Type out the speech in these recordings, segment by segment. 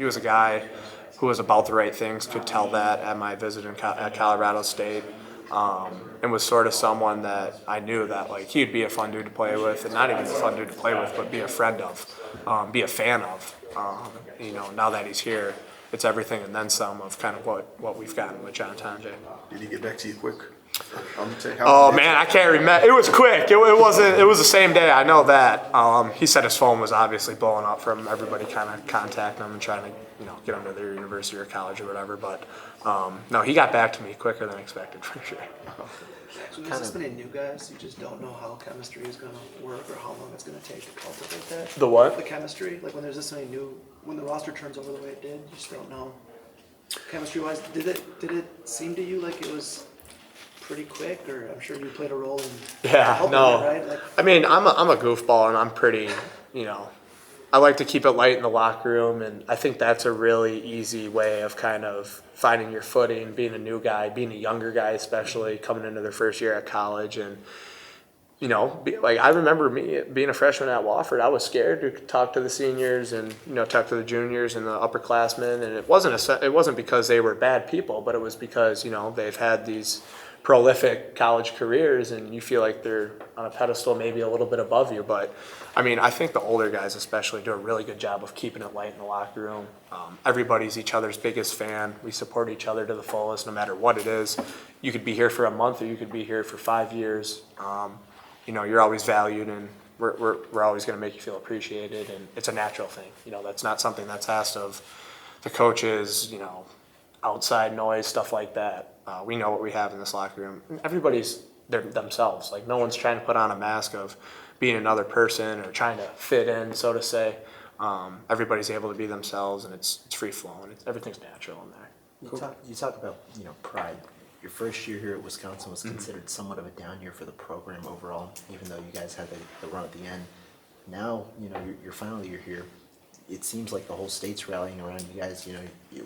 he was a guy who was about the right things, could tell that at my visit at Colorado State, and was sort of someone that I knew that like he'd be a fun dude to play with, and not even a fun dude to play with, but be a friend of, be a fan of. Now that he's here, it's everything and then some of kind of what we've gotten with John Tonje. Did he get back to you quick? Oh man, I can't remember. It was quick. It wasn't. It was the same day. I know that. He said his phone was obviously blowing up from everybody kind of contacting him and trying to get him to their university or college or whatever. But no, he got back to me quicker than expected for sure. So there's this many new guys, you just don't know how chemistry is going to work or how long it's going to take to cultivate that. The what? The chemistry. Like when there's this many new, when the roster turns over the way it did, you just don't know. Chemistry-wise, did it seem to you like it was pretty quick, or I'm sure you played a role in helping no. it, right? Like, I mean, I'm a goofball, and I'm pretty, I like to keep it light in the locker room, and I think that's a really easy way of kind of finding your footing, being a new guy, being a younger guy, especially coming into their first year at college. And, I remember me being a freshman at Wofford, I was scared to talk to the seniors and, talk to the juniors and the upperclassmen. And it wasn't because they were bad people, but it was because, they've had these prolific college careers and you feel like they're on a pedestal maybe a little bit above you. But I mean, I think the older guys especially do a really good job of keeping it light in the locker room. Everybody's each other's biggest fan. We support each other to the fullest no matter what it is. You could be here for a month or you could be here for 5 years. You're always valued, and we're always going to make you feel appreciated, and it's a natural thing. That's not something that's asked of the coaches, outside noise, stuff like that. We know what we have in this locker room. Everybody's themselves. Like, no one's trying to put on a mask of being another person or trying to fit in, so to say. Everybody's able to be themselves, and it's free flowing. Everything's natural in there. You talk about pride. Your first year here at Wisconsin was considered somewhat of a down year for the program overall, even though you guys had the run at the end. Now your final year here. It seems like the whole state's rallying around you guys.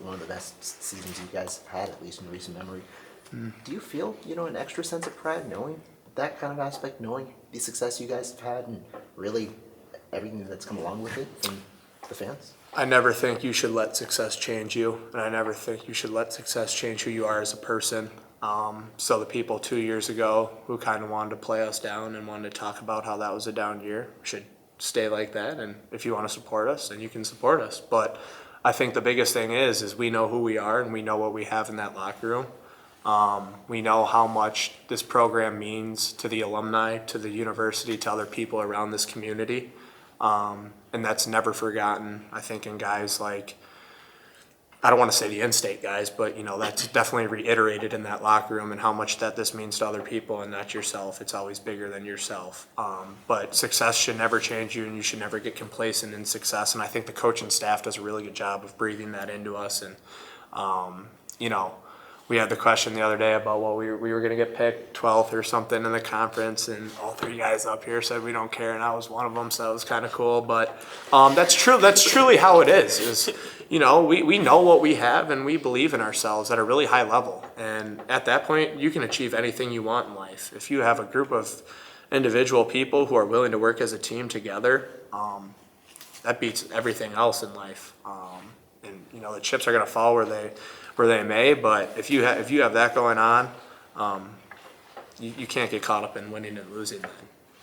One of the best seasons you guys have had, at least in recent memory. Do you feel an extra sense of pride knowing that kind of aspect, knowing the success you guys have had, and really everything that's come along with it from the fans? I never think you should let success change you, and I never think you should let success change who you are as a person. So the people 2 years ago who kind of wanted to play us down and wanted to talk about how that was a down year should stay like that. And if you want to support us, then you can support us. But I think the biggest thing is we know who we are and we know what we have in that locker room. We know how much this program means to the alumni, to the university, to other people around this community. And that's never forgotten, I think, in guys like, I don't want to say the in-state guys, but that's definitely reiterated in that locker room and how much that this means to other people and not yourself. It's always bigger than yourself. But success should never change you, and you should never get complacent in success. And I think the coaching staff does a really good job of breathing that into us. And we had the question the other day about we were going to get picked 12th or something in the conference, and all three guys up here said we don't care, and I was one of them, so that was kind of cool. But that's true. That's truly how it is we know what we have, and we believe in ourselves at a really high level. And at that point, you can achieve anything you want in life. If you have a group of individual people who are willing to work as a team together, that beats everything else in life. And the chips are going to fall where they may, but if you have that going on, you can't get caught up in winning and losing.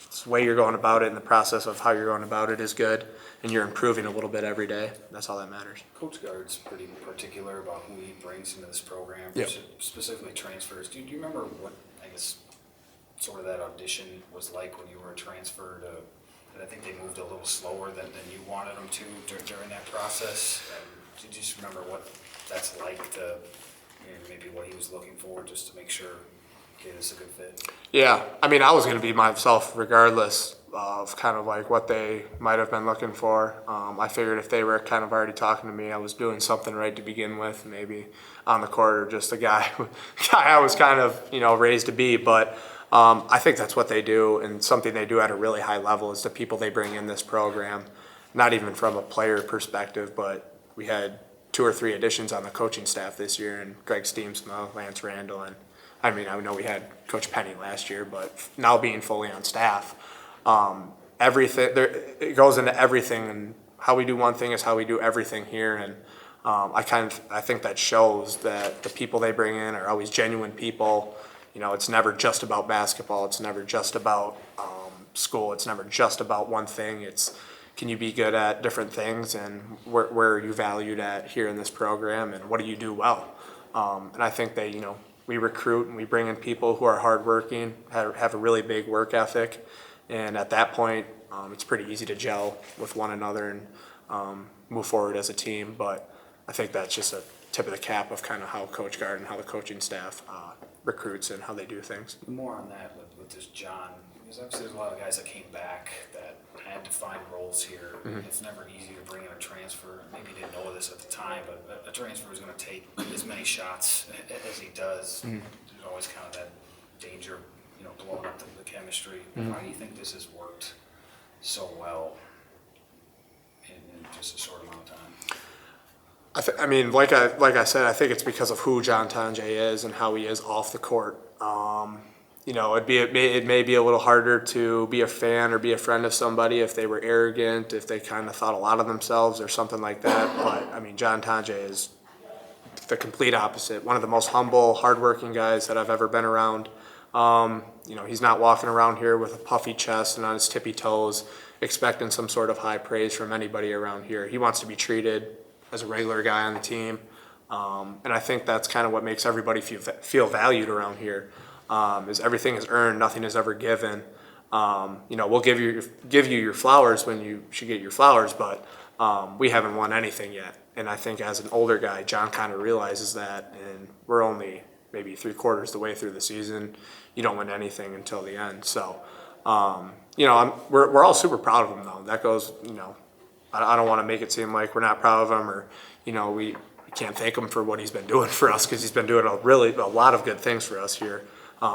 It's the way you're going about it, and the process of how you're going about it is good, and you're improving a little bit every day. That's all that matters. Coach Guard's pretty particular about who he brings into this program, Yep. Specifically transfers. Do you remember what, I guess, sort of that audition was like when you were transferred? I think they moved a little slower than you wanted them to during that process. Do you just remember what that's like to maybe what he was looking for, just to make sure, okay, this is a good fit? Yeah, I mean, I was going to be myself regardless of kind of like what they might have been looking for. I figured if they were kind of already talking to me, I was doing something right to begin with, maybe on the court or just a guy I was kind of raised to be. But I think that's what they do, and something they do at a really high level is the people they bring in this program, not even from a player perspective, but we had 2 or 3 additions on the coaching staff this year, and Greg Steamsma, Lance Randall, and I know we had Coach Penny last year, but now being fully on staff, everything it goes into everything and how we do one thing is how we do everything here. And I think that shows that the people they bring in are always genuine people. You know, it's never just about basketball. It's never just about school. It's never just about one thing. It's, can you be good at different things, and where are you valued at here in this program, and what do you do well? And I think they, you know, we recruit and we bring in people who are hardworking, have a really big work ethic, and at that point, it's pretty easy to gel with one another and move forward as a team. But I think that's just a tip of the cap of kind of how Coach Garden, how the coaching staff recruits and how they do things. More on that with this John, because obviously there's a lot of guys that came back that had to find roles here. It's never easy to bring in a transfer. Maybe you didn't know this at the time, but a transfer is going to take as many shots as he does. There's always kind of that danger, you know, blowing up the chemistry. Why do you think this has worked so well in just a short amount of time? I mean, like I said, I think it's because of who John Tonje is and how he is off the court. You know, it may be a little harder to be a fan or be a friend of somebody if they were arrogant, if they kind of thought a lot of themselves or something like that. But I mean, John Tonje is the complete opposite. One of the most humble, hardworking guys that I've ever been around. You know, he's not walking around here with a puffy chest and on his tippy toes expecting some sort of high praise from anybody around here. He wants to be treated as a regular guy on the team. And I think that's kind of what makes everybody feel valued around here. Is everything is earned, nothing is ever given. You know, we'll give you your flowers when you should get your flowers, but we haven't won anything yet. And I think as an older guy, John kind of realizes that, and we're only maybe 3/4 the way through the season. You don't win anything until the end. So, you know, we're all super proud of him, though. That goes, you know, I don't want to make it seem like we're not proud of him, or, you know, we can't thank him for what he's been doing for us, because he's been doing a lot of good things for us here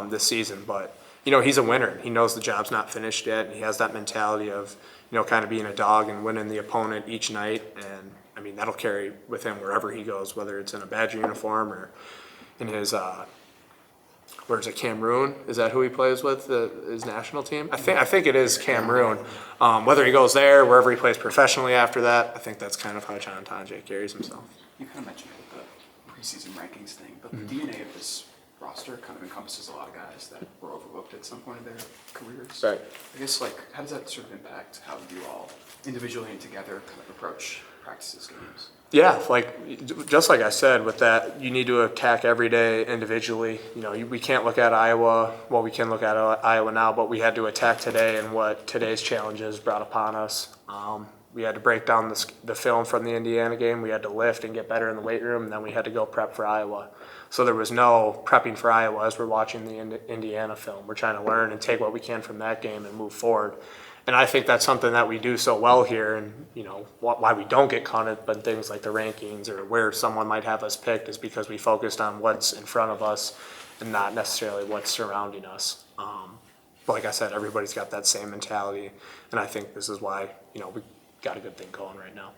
this season. But, you know, he's a winner. He knows the job's not finished yet, and he has that mentality of, you know, kind of being a dog and winning the opponent each night. And, I mean, that'll carry with him wherever he goes, whether it's in a Badger uniform or in his where's it, Cameroon? Is that who he plays with, his national team? I think it is Cameroon. Whether he goes there, wherever he plays professionally after that, I think that's kind of how John Tonje carries himself. You kind of mentioned it with the preseason rankings thing, but the DNA of this roster kind of encompasses a lot of guys that were overlooked at some point in their careers. Right. I guess, like, how does that sort of impact how you all individually and together kind of approach practices, games? Yeah, like, just like I said, with that, you need to attack every day individually. You know, we can't look at Iowa. Well, we can look at Iowa now, but we had to attack today and what today's challenges brought upon us. We had to break down the film from the Indiana game. We had to lift and get better in the weight room, and then we had to go prep for Iowa. So there was no prepping for Iowa as we're watching the Indiana film. We're trying to learn and take what we can from that game and move forward. And I think that's something that we do so well here, and, you know, why we don't get caught up in things like the rankings or where someone might have us picked is because we focused on what's in front of us and not necessarily what's surrounding us. But like I said, everybody's got that same mentality, and I think this is why, you know, we got a good thing going right now.